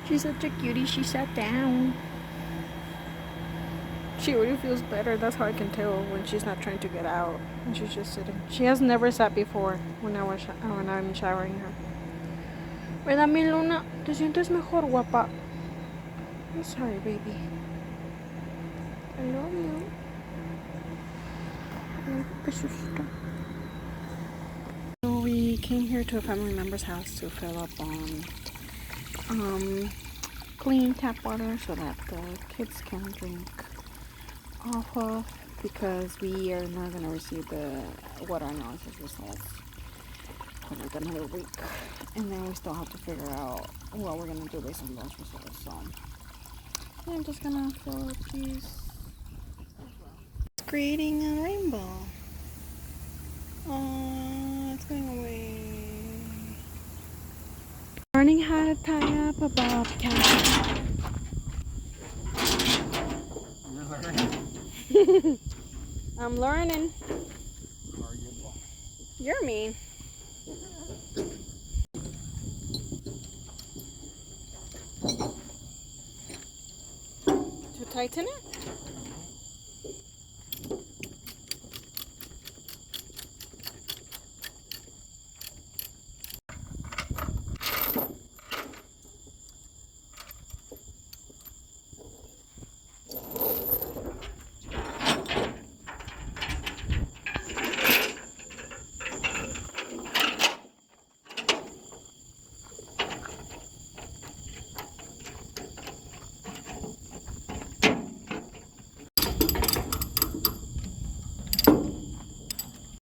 She's such a cutie. She sat down. She already feels better. That's how I can tell when she's not trying to get out. And she's just sitting. She has never sat before when I'm showering her. ¿Verdad, mi Luna? ¿Te sientes mejor, guapa? I'm sorry, baby. I love you. So we came here to a family member's house to fill up on clean tap water so that the kids can drink off of, because we are not going to receive the water analysis results for like another week, and then we still have to figure out what we're going to do based on those results. So yeah, I'm just going to fill up these. It's creating a rainbow. Oh, it's going away. Learning how to tie up a bobcat. You're learning. I'm learning. You're mean. To tighten it?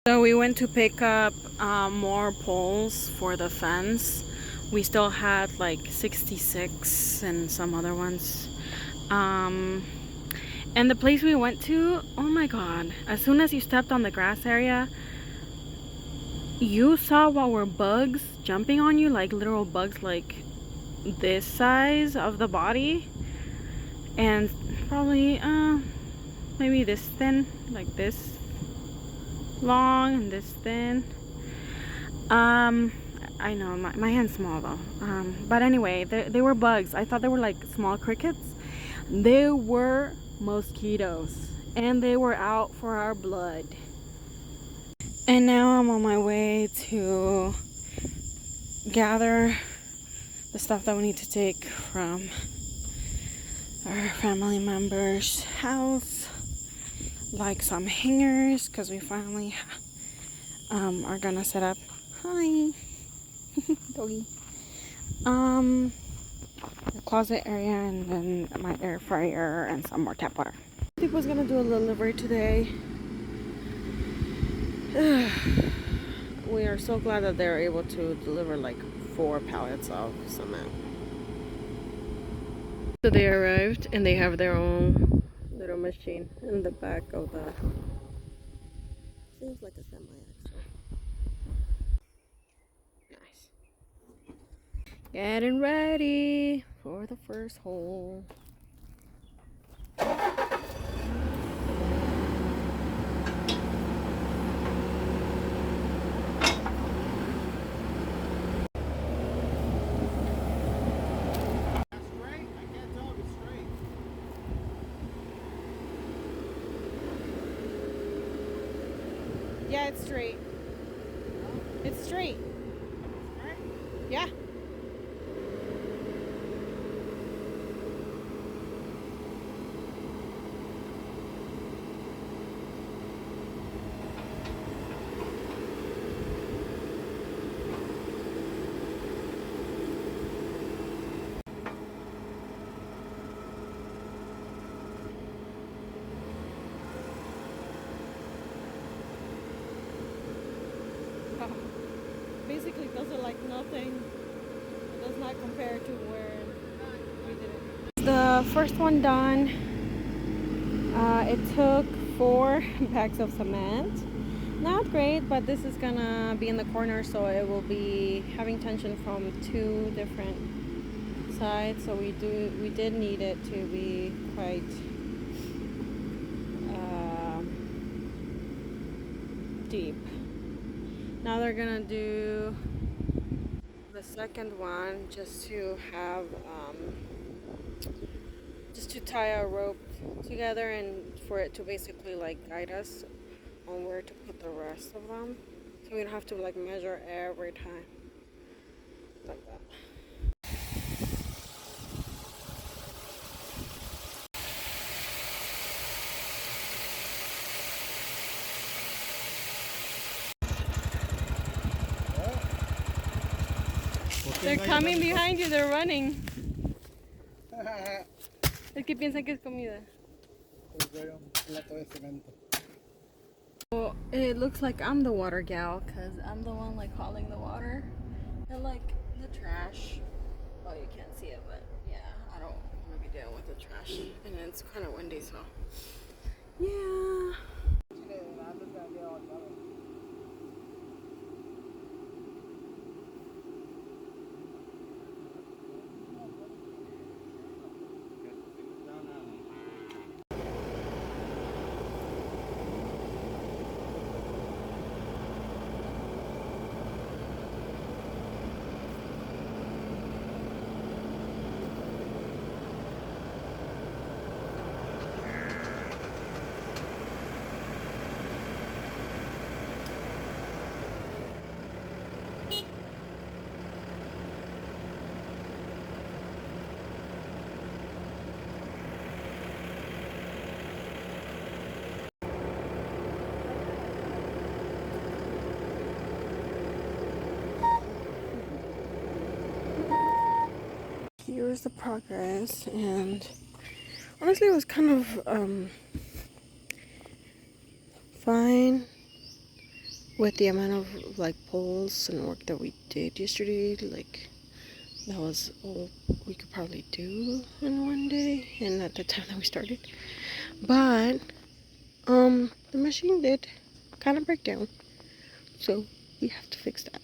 So we went to pick up more poles for the fence. We still had like 66 and some other ones. And the place we went to, oh my god, as soon as you stepped on the grass area, you saw what were bugs jumping on you, like literal bugs like this size of the body, and probably maybe this thin, like this long and this thin. I know my hand's small though. But anyway, they were bugs. I thought they were like small crickets. They were mosquitoes, and they were out for our blood. And now I'm on my way to gather the stuff that we need to take from our family member's house, like some hangers, because we finally are gonna set up. Hi, doggy. The closet area, and then my air fryer and some more tap water. I think was gonna do a delivery today. We are so glad that they're able to deliver like 4 pallets of cement. So they arrived and they have their own little machine in the back of the. Seems like a semi-axle. Nice. Getting ready for the first hole. Yeah, it's straight. It's straight. Yeah. Basically those are like nothing. It does not compare to where we did it. The first one done. It took 4 bags of cement. Not great, but this is gonna be in the corner, so it will be having tension from 2 different sides. So we did need it to be quite deep. Now they're gonna do the the second one just to have just to tie a rope together and for it to basically like guide us on where to put the rest of them, so we don't have to like measure every time like that. They're coming behind you, they're running. Es que piensan que es comida. Well, it looks like I'm the water gal because I'm the one like hauling the water and like the trash. Oh, you can't see it, but yeah, I don't want to be dealing with the trash. And it's kind of windy, so yeah. Here's the progress, and honestly it was kind of fine with the amount of like poles and work that we did yesterday. Like that was all we could probably do in one day and at the time that we started, but the machine did kind of break down, so we have to fix that.